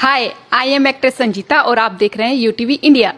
Hi, I am actress Sanjita और आप देख रहे हैं यूटीवी इंडिया।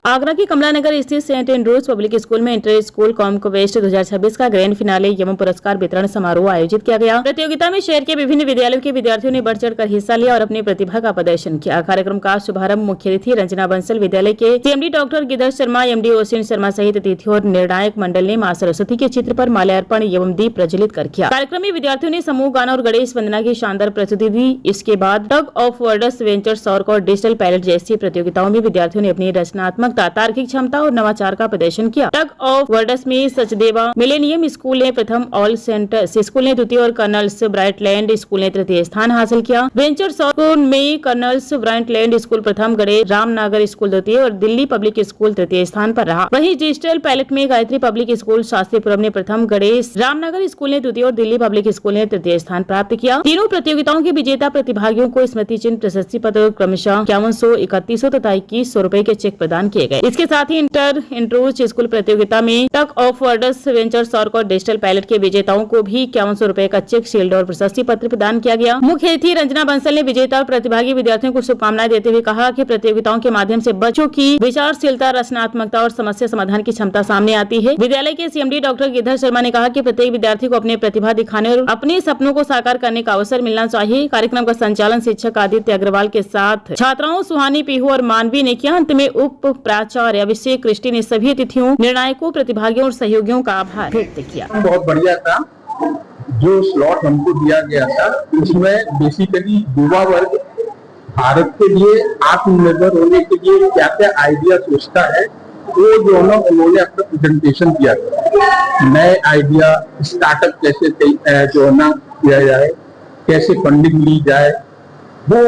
आगरा के कमला नगर स्थित सेंट एंड्रूज पब्लिक स्कूल में इंटर स्कूल कॉमक्वेस्ट 2026 का ग्रैंड फिनाले एवं पुरस्कार वितरण समारोह आयोजित किया गया। प्रतियोगिता में शहर के विभिन्न विद्यालयों के विद्यार्थियों ने बढ़ चढ़कर हिस्सा लिया और अपनी प्रतिभा का प्रदर्शन किया। कार्यक्रम का शुभारंभ मुख्य अतिथि रंजना बंसल विद्यालय के CMD doctor Gidar Sharma, MD Osin Sharma सहित अतिथियों और निर्णायक मंडल ने मां सरस्वती के चित्र पर माल्यार्पण एवं दीप प्रज्वलित कर किया। कार्यक्रम में विद्यार्थियों ने समूह गाना और गणेश वंदना की शानदार प्रस्तुति दी। इसके बाद टग ऑफ वर्ड्स, वेंचर्स और डिजिटल पायलट जैसी प्रतियोगिताओं में विद्यार्थियों ने अपनी रचनात्मकता, तार्किक क्षमता और नवाचार का प्रदर्शन किया। टग ऑफ वर्ड्स में सचदेवा मिलेनियम स्कूल ने प्रथम, ऑल सेंटर्स स्कूल ने द्वितीय और कर्नल्स ब्राइटलैंड स्कूल ने तृतीय स्थान हासिल किया। वेंचर्स में कर्नल्स ब्राइटलैंड स्कूल प्रथम, गणेश रामनगर स्कूल द्वितीय और दिल्ली पब्लिक स्कूल तृतीय स्थान पर रहा। वहीं डिजिटल पायलट में गायत्री पब्लिक स्कूल शास्त्रीपुरम ने प्रथम, गणेश रामनगर स्कूल ने द्वितीय और दिल्ली पब्लिक स्कूल ने तृतीय स्थान प्राप्त किया। तीनों प्रतियोगिताओं के विजेता प्रतिभागियों को स्मृति चिन्ह, प्रशस्ति पत्र क्रमशः 5100, 3100 तथा 2100 रुपए के चेक प्रदान किए गए। इसके साथ ही इंटर एंड्रूज स्कूल प्रतियोगिता में टग ऑफ वर्ड्स, वेंचर्स और डिजिटल पायलट के विजेताओं को भी 5100 रुपए का चेक, शील्ड और प्रशस्ति पत्र प्रदान किया गया। मुख्य अतिथि रंजना बंसल ने विजेता और प्रतिभागी विद्यार्थियों को शुभकामनाएं देते हुए कहा कि प्रतियोगिताओं के माध्यम से बच्चों की विचारशीलता, रचनात्मकता और समस्या समाधान की क्षमता सामने आती है। विद्यालय के सीएमडी डॉक्टर गिदर शर्मा ने कहा कि प्रत्येक विद्यार्थी को अपने प्रतिभा दिखाने और अपने सपनों को साकार करने का अवसर मिलना चाहिए। कार्यक्रम का संचालन शिक्षक आदित्य अग्रवाल के साथ छात्राओं सुहानी पीहू और मानवी ने किया। अंत में उप प्राचार्य अभिषेक कृष्टि ने सभी अतिथियों, निर्णायकों, प्रतिभागियों और सहयोगियों का आभार व्यक्त किया। बहुत बढ़िया था जो स्लॉट हमको दिया गया था, उसमें बेसिकली युवा वर्ग भारत के लिए आत्मनिर्भर होने के लिए क्या क्या आइडिया सोचता है वो जो है उन्होंने अपना प्रेजेंटेशन किया। नए आइडिया, स्टार्टअप कैसे जो है ना किया जाए, कैसे फंडिंग ली जाए, वो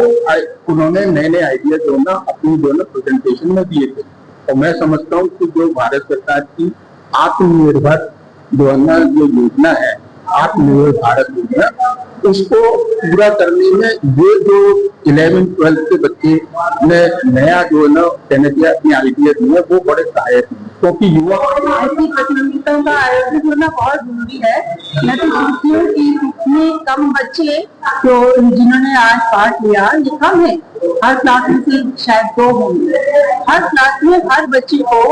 उन्होंने नए नए आइडिया जो है ना अपनी जो है ना प्रेजेंटेशन में दिए थे। और मैं समझता हूँ कि जो भारत सरकार की आत्मनिर्भर जो है ना जो योजना है, आत्मनिर्भर भारत योजना, उसको पूरा करने में ये जो 11-12 के बच्चे ने नया जो है ना कहने दिया अपनी आइडिया दिए वो बड़े सहायक हैं, क्योंकि युवा ऐसी प्रतियोगिताओं का आयोजन होना बहुत जरूरी है। मैं तो सोचती हूँ कि इतने कम बच्चे जो जिन्होंने आज पार्ट लिया ये कम है। हर क्लास में से शायद 2 होंगे। हर क्लास में हर बच्चे को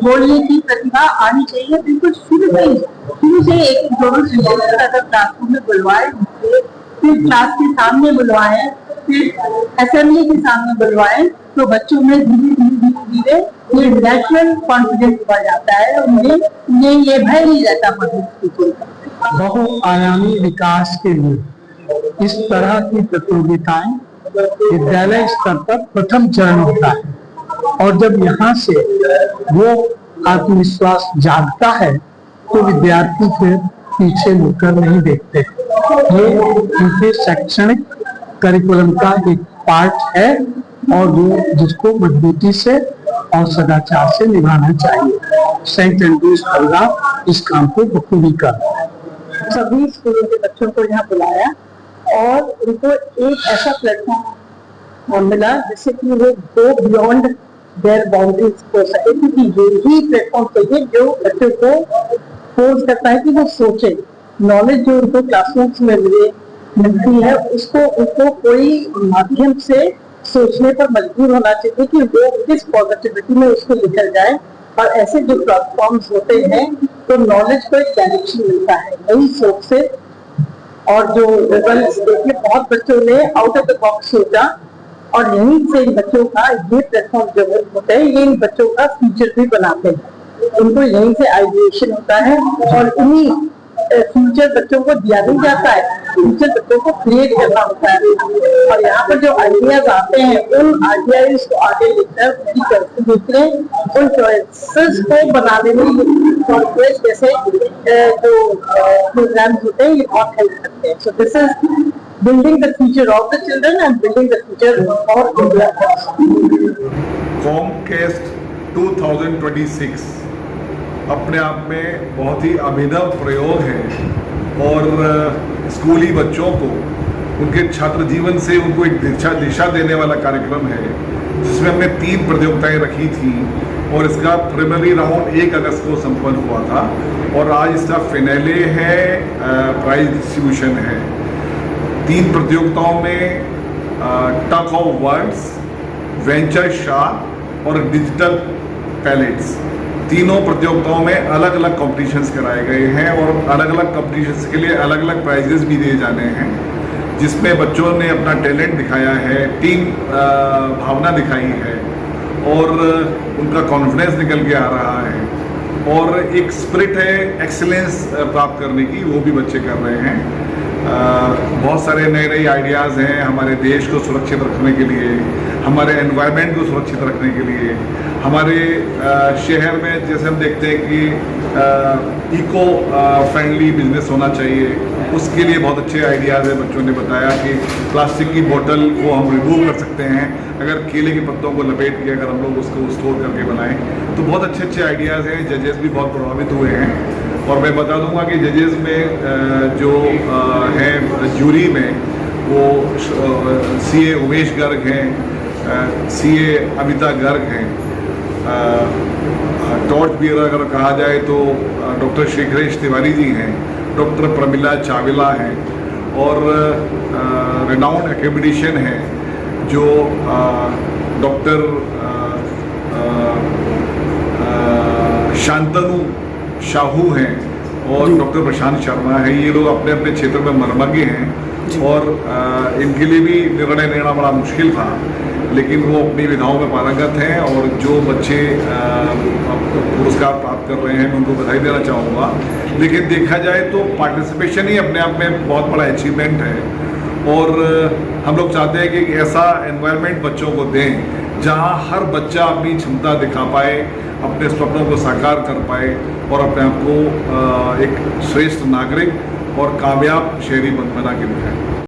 बोलने की प्रतिभा आनी चाहिए। बिल्कुल शुरू से एक दोनों क्लासरूम में बुलवाए, फिर क्लास के सामने बुलवाए, फिर असेंबली के सामने बुलवाए, तो बच्चों में धीरे ये नेचुरल कॉन्फिडेंस बढ़ जाता है। उन्हें ये भय नहीं रहता पब्लिक स्पीकिंग का। बहुआयामी विकास के लिए इस तरह की प्रतियोगिताएं विद्यालय स्तर पर प्रथम चरण होता है, और जब यहाँ से वो आत्मविश्वास जागता है तो विद्यार्थी फिर पीछे मुड़कर नहीं देखते। ये उनके शैक्षणिक करिकुलम का एक पार्ट है और वो जिसको मजबूती से और सदाचार से निभाना चाहिए। सेंट एंड्रूज परिवार इस काम को बखूबी कर रहा है। सभी स्कूलों के बच्चों को यहाँ बुलाया और उनको एक ऐसा प्लेटफॉर्म मिला जिससे कि वो गो बियॉन्ड देयर बाउंड्रीज हो सके, क्योंकि यही प्लेटफॉर्म चाहिए जो बच्चों को फोर्स करता है कि वो सोचे। नॉलेज जो उनको क्लासरूम्स में मिलती है उसको कोई माध्यम से सोचने पर मजबूर होना चाहिए कि वो किस पॉजिटिविटी में उसको निकल जाए। और ऐसे जो प्लेटफॉर्म्स होते हैं तो नॉलेज को एक डायरेक्शन मिलता है नई सोच से। और जो रिजल्ट्स देखिए बहुत बच्चों ने आउट ऑफ द बॉक्स सोचा और यहीं से इन बच्चों का ये प्लेटफॉर्म जो होते हैं ये इन बच्चों का फ्यूचर भी बनाते हैं। उनको यहीं से आइडिएशन होता है और इन्हीं फ्यूचर बच्चों को दिया नहीं जाता है, फ्यूचर बच्चों को क्रिएट करना होता है। और यहाँ पर जो आइडियाज आते हैं उन आइडियाज को आगे लेकर दूसरे उन चॉइसेस को बनाने में कॉन्फ्रेंस जैसे जो प्रोग्राम्स होते हैं ये बहुत हेल्प करते हैं। So this is building the future of the children and building the future of India. Comcast 2026 अपने आप में बहुत ही अभिनव प्रयोग है और स्कूली बच्चों को उनके छात्र जीवन से उनको एक दिशा देने वाला कार्यक्रम है, जिसमें हमने 3 प्रतियोगिताएं रखी थी और इसका प्रीलिमिनरी राउंड 1 अगस्त को संपन्न हुआ था और आज इसका फिनाले है, प्राइज डिस्ट्रीब्यूशन है। 3 प्रतियोगिताओं में tug of words, venture shot और डिजिटल पैलेट्स, तीनों प्रतियोगिताओं में अलग अलग कॉम्पिटिशन्स कराए गए हैं और अलग अलग कॉम्पिटिशन्स के लिए अलग अलग प्राइजेस भी दिए जाने हैं, जिसमें बच्चों ने अपना टैलेंट दिखाया है, टीम भावना दिखाई है और उनका कॉन्फिडेंस निकल के आ रहा है और एक स्पिरिट है एक्सीलेंस प्राप्त करने की, वो भी बच्चे कर रहे हैं। बहुत सारे नए नए आइडियाज़ हैं हमारे देश को सुरक्षित रखने के लिए, हमारे एनवायरनमेंट को सुरक्षित रखने के लिए, हमारे शहर में जैसे हम देखते हैं कि इको फ्रेंडली बिजनेस होना चाहिए, उसके लिए बहुत अच्छे आइडियाज़ हैं। बच्चों ने बताया कि प्लास्टिक की बोतल को हम रिमूव कर सकते हैं अगर केले के पत्तों को लपेट के अगर हम लोग उसको स्टोर करके बनाएं, तो बहुत अच्छे अच्छे आइडियाज़ हैं। जजेस भी बहुत प्रभावित हुए हैं और मैं बता दूंगा कि जजेस में जो हैं जूरी में वो सीए उमेश गर्ग हैं, सीए अमिता गर्ग हैं, टॉर्च बियर अगर कहा जाए तो डॉक्टर शेखरेश तिवारी जी हैं, डॉक्टर प्रमिला चावला हैं और रेनाउंड एकेडमिशियन हैं जो डॉक्टर शांतनु शाहू हैं और डॉक्टर प्रशांत शर्मा है। ये लोग अपने अपने क्षेत्र में मर्मज्ञ हैं और इनके लिए भी निर्णय लेना बड़ा मुश्किल था, लेकिन वो अपनी विधाओं में पारंगत हैं और जो बच्चे पुरस्कार प्राप्त कर रहे हैं मैं उनको बधाई देना चाहूँगा। लेकिन देखा जाए तो पार्टिसिपेशन ही अपने आप में बहुत बड़ा अचीवमेंट है और हम लोग चाहते हैं कि एक ऐसा एनवायरनमेंट बच्चों को दें जहाँ हर बच्चा अपनी क्षमता दिखा पाए, अपने सपनों को साकार कर पाए और अपने आप को एक श्रेष्ठ नागरिक और कामयाब शहरी बना के दिखाए।